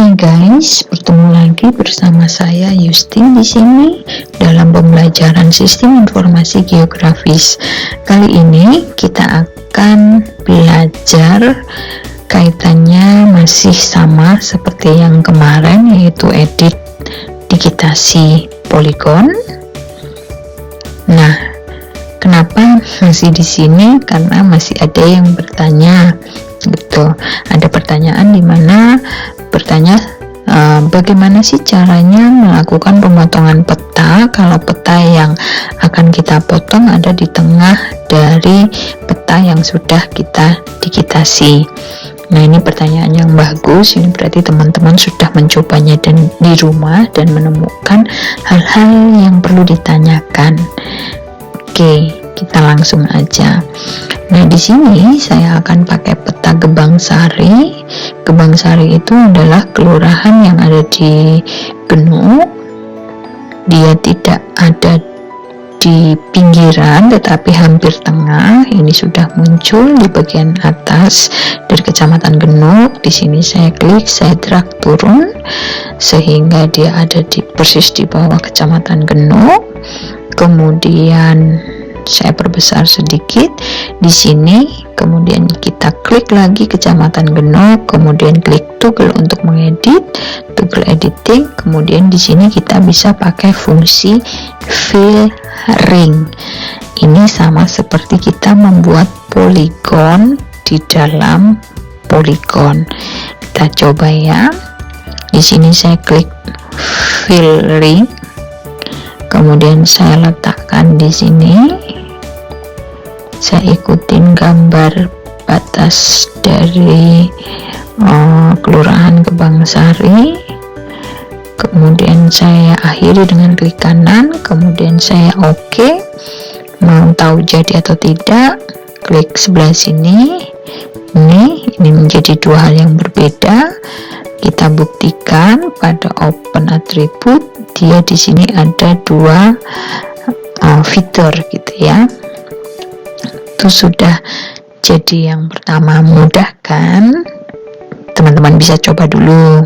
Hai guys, bertemu lagi bersama saya Yustin di sini dalam pembelajaran Sistem Informasi Geografis. Kali ini kita akan belajar kaitannya masih sama seperti yang kemarin, yaitu edit digitasi poligon. Nah, kenapa masih di sini? Karena masih ada yang bertanya gitu. Ada pertanyaan di mana bertanya bagaimana sih caranya melakukan pemotongan peta kalau peta yang akan kita potong ada di tengah dari peta yang sudah kita digitasi. Nah, ini pertanyaan yang bagus. Ini berarti teman-teman sudah mencobanya di rumah dan menemukan hal-hal yang perlu ditanyakan. Oke, kita langsung aja. Nah, di sini saya akan pakai peta Gebang Sari. Gebang Sari itu adalah kelurahan yang ada di Genuk. Dia tidak ada di pinggiran tetapi hampir tengah. Ini sudah muncul di bagian atas dari Kecamatan Genuk. Di sini saya klik, saya drag turun sehingga dia ada persis di bawah Kecamatan Genuk. Kemudian saya perbesar sedikit di sini, kemudian kita klik lagi Kecamatan Genuk, kemudian klik toggle untuk mengedit, toggle editing. Kemudian di sini kita bisa pakai fungsi fill ring. Ini sama seperti kita membuat poligon di dalam poligon. Kita coba ya. Di sini saya klik fill ring, kemudian saya letakkan di sini. Saya ikutin gambar batas dari Kelurahan Gebang Sari. Kemudian saya akhiri dengan klik kanan, kemudian saya OK. Mau tahu jadi atau tidak, klik sebelah sini. Ini menjadi dua hal yang berbeda. Kita buktikan pada open attribute, dia di sini ada dua fitur gitu ya. Itu sudah jadi yang pertama. Mudah kan? Teman-teman bisa coba dulu.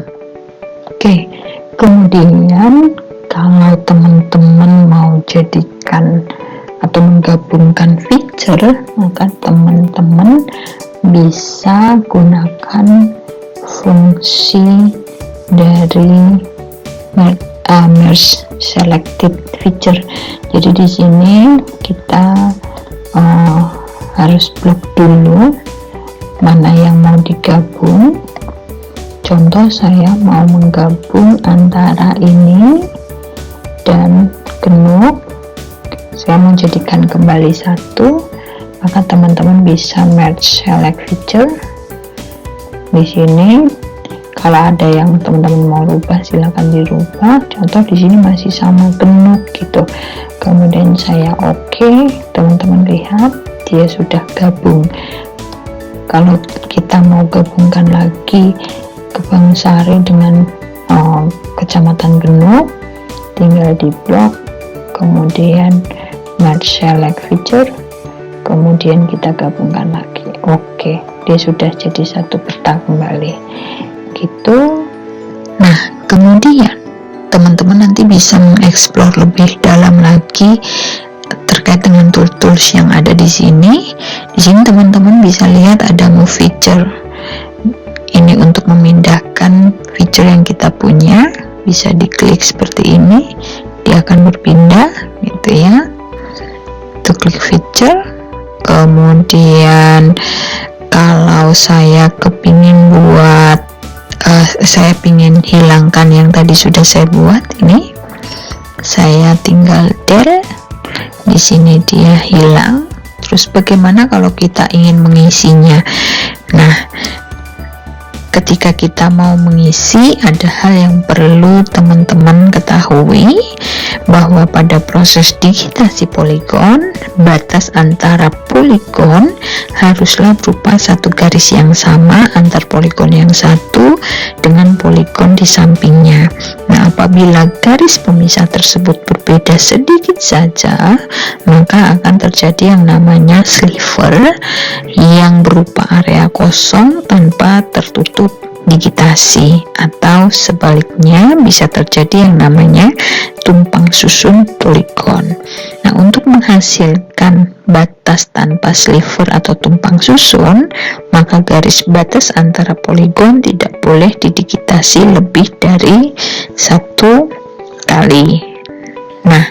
Oke, kemudian kalau teman-teman mau jadikan atau menggabungkan feature, maka teman-teman bisa gunakan fungsi dari merge selected feature. Jadi di sini kita harus blok dulu mana yang mau digabung. Contoh, saya mau menggabung antara ini dan Genuk. Saya mau jadikan kembali satu, maka teman-teman bisa merge select feature. Di sini kalau ada yang teman-teman mau rubah silakan dirubah. Contoh di sini masih sama Genuk gitu. Kemudian saya OK, teman-teman lihat dia sudah gabung. Kalau kita mau gabungkan lagi Gebang Sari dengan Kecamatan Genuk, tinggal di blok, kemudian merge select feature, kemudian kita gabungkan lagi. Oke, dia sudah jadi satu peta kembali gitu. Nah, kemudian teman-teman nanti bisa mengeksplor lebih dalam lagi terkait dengan tools yang ada di sini. Di sini teman-teman bisa lihat ada move feature. Ini untuk memindahkan feature yang kita punya, bisa diklik seperti ini, dia akan berpindah gitu ya. Itu klik feature. Kemudian kalau saya kepingin buat saya ingin hilangkan yang tadi sudah saya buat, ini saya tinggal del. Di sini dia hilang. Terus bagaimana kalau kita ingin mengisinya? Nah, ketika kita mau mengisi, ada hal yang perlu teman-teman ketahui, bahwa pada proses digitasi poligon, batas antara poligon haruslah berupa satu garis yang sama antar poligon yang satu dengan poligon di sampingnya. Nah, apabila garis pemisah tersebut berbeda sedikit saja, maka akan terjadi yang namanya sliver yang berupa area kosong tanpa tertutup digitasi, atau sebaliknya bisa terjadi yang namanya tumpang susun poligon. Nah, untuk menghasilkan batas tanpa sliver atau tumpang susun, maka garis batas antara poligon tidak boleh didigitasi lebih dari 1 kali. Nah,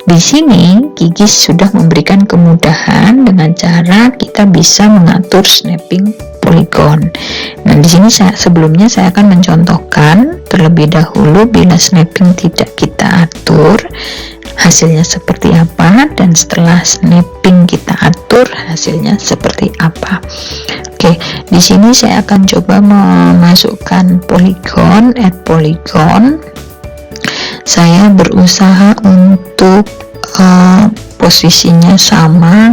di sini Gigis sudah memberikan kemudahan dengan cara kita bisa mengatur snapping poligon. Nah, di sini sebelumnya saya akan mencontohkan terlebih dahulu bila snapping tidak kita atur hasilnya seperti apa, dan setelah snapping kita atur hasilnya seperti apa. Oke, di sini saya akan coba memasukkan poligon, add poligon. Saya berusaha untuk posisinya sama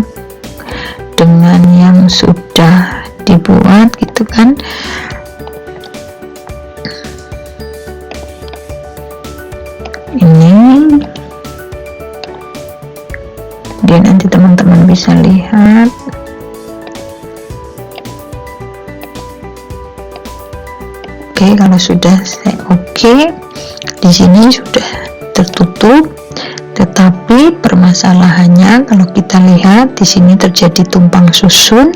dengan yang sudah dibuat gitu kan. Ini dia, nanti teman-teman bisa lihat. Oke, kalau sudah saya di sini sudah tertutup. Tetapi permasalahannya kalau kita lihat di sini terjadi tumpang susun,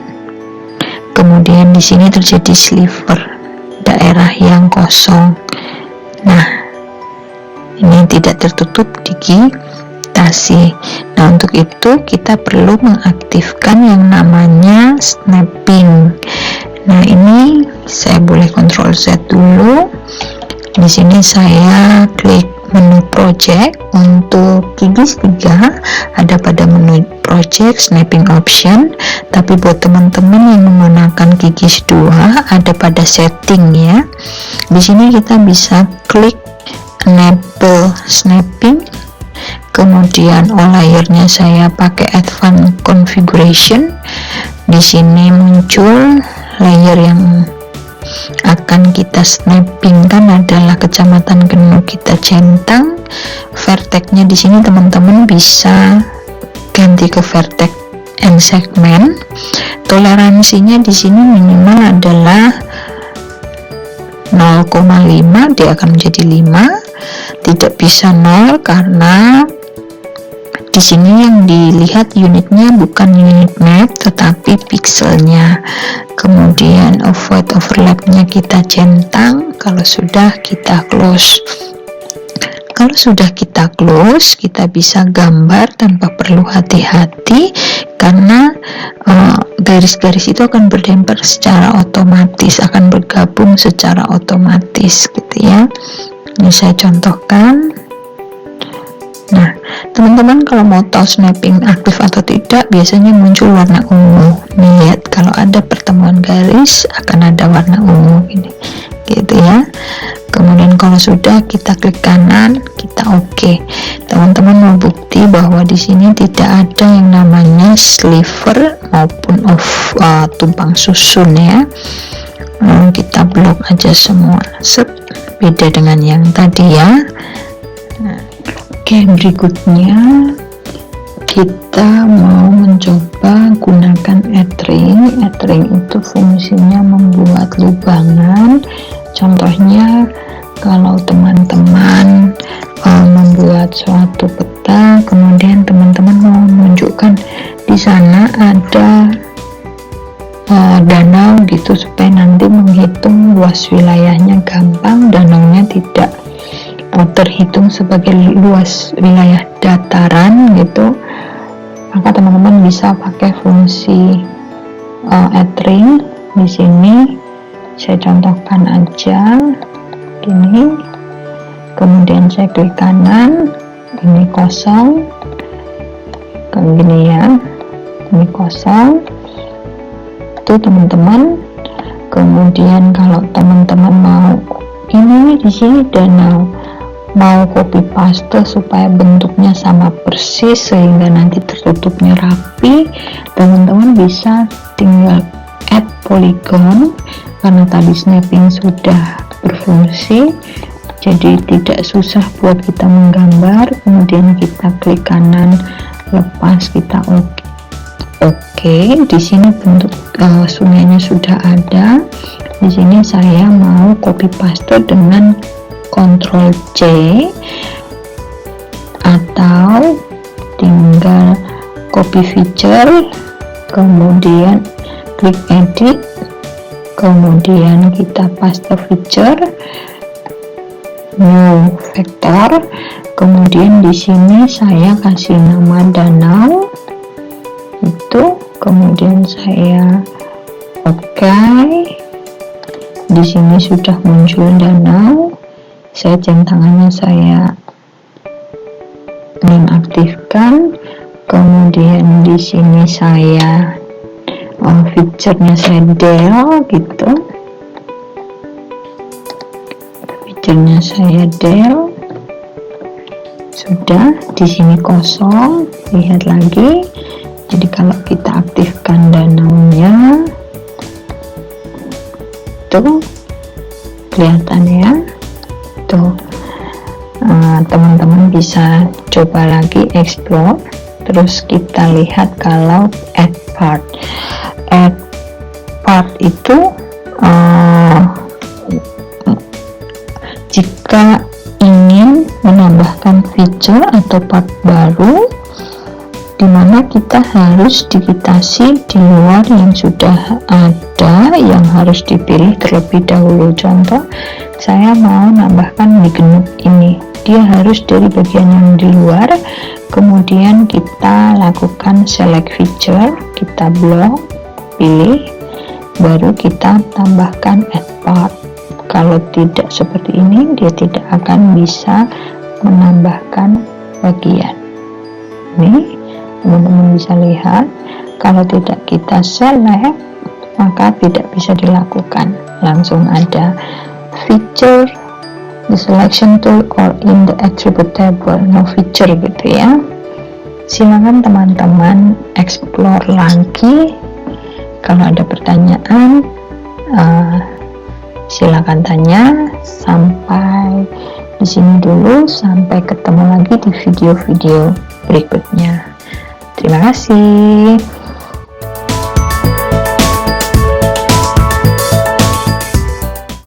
kemudian di sini terjadi sliver, daerah yang kosong. Nah, ini tidak tertutup digitasi. Nah, untuk itu kita perlu mengaktifkan yang namanya snapping. Nah, ini saya boleh Ctrl Z dulu. Di sini saya klik menu project. Untuk Gigis 3 ada pada menu project snapping option, tapi buat teman-teman yang menggunakan Gigis 2 ada pada setting ya. Di sini kita bisa klik enable snapping, kemudian layernya saya pakai advanced configuration. Di sini muncul layer yang akan kita snappingkan adalah Kecamatan Genu kita centang. Vertexnya di sini teman-teman bisa ganti ke vertex and segment. Toleransinya di sini minimal adalah 0,5, dia akan menjadi 5. Tidak bisa 0 karena di sini yang dilihat unitnya bukan unit map tetapi pixelnya. Kemudian avoid overlapnya kita centang. Kalau sudah kita close. Kalau sudah kita close, kita bisa gambar tanpa perlu hati-hati karena garis-garis itu akan berdemper secara otomatis, akan bergabung secara otomatis gitu ya. Ini saya contohkan. Nah, teman-teman kalau mau tahu snapping aktif atau tidak, biasanya muncul warna ungu. Nih, lihat kalau ada pertemuan garis akan ada warna ungu ini, gitu ya. Kemudian kalau sudah kita klik kanan, kita oke. Teman-teman mau bukti bahwa di sini tidak ada yang namanya sliver maupun tumpang susun ya. Kita blok aja semua, beda dengan yang tadi ya. Nah, oke, berikutnya kita mau mencoba gunakan add-ring. Add-ring itu fungsinya membuat lubangan. Contohnya kalau teman-teman membuat suatu peta, kemudian teman-teman mau menunjukkan di sana ada danau gitu, supaya nanti menghitung luas wilayahnya gampang, danaunya tidak terhitung sebagai luas wilayah dataran gitu, maka teman-teman bisa pakai fungsi add-ring. Di sini saya contohkan aja gini, kemudian saya klik kanan, ini kosong, kayak gini ya, ini kosong tuh teman-teman. Kemudian kalau teman-teman mau ini di sini danau, mau copy paste supaya bentuknya sama persis sehingga nanti tertutupnya rapi, teman-teman bisa tinggal add polygon. Karena tadi snapping sudah berfungsi, jadi tidak susah buat kita menggambar. Kemudian kita klik kanan, lepas, kita oke. Di sini bentuk sungainya sudah ada. Di sini saya mau copy paste dengan Ctrl C, atau tinggal copy feature, kemudian klik edit, kemudian kita paste feature, new vector, kemudian di sini saya kasih nama danau itu, kemudian saya oke. Di sini sudah muncul danau, saya centangannya saya nonaktifkan, kemudian di sini saya feature-nya saya del gitu, feature-nya saya del. Sudah, di sini kosong, lihat lagi. Jadi kalau kita aktifkan danaunya tuh kelihatan ya tuh. Teman-teman bisa coba lagi explore, terus kita lihat kalau add part itu jika ingin menambahkan feature atau part baru, dimana kita harus digitasi di luar yang sudah ada, yang harus dipilih terlebih dahulu. Contoh, saya mau nambahkan di genuk ini, dia harus dari bagian yang di luar, kemudian kita lakukan select feature, kita blok, pilih, baru kita tambahkan add part. Kalau tidak seperti ini, dia tidak akan bisa menambahkan bagian ini. Teman-teman bisa lihat, kalau tidak kita select maka tidak bisa dilakukan, langsung ada feature the selection tool or in the attribute table, no feature gitu ya. Silakan teman-teman explore lagi, kalau ada pertanyaan silakan tanya. Sampai di sini dulu, sampai ketemu lagi di video-video berikutnya. Terima kasih.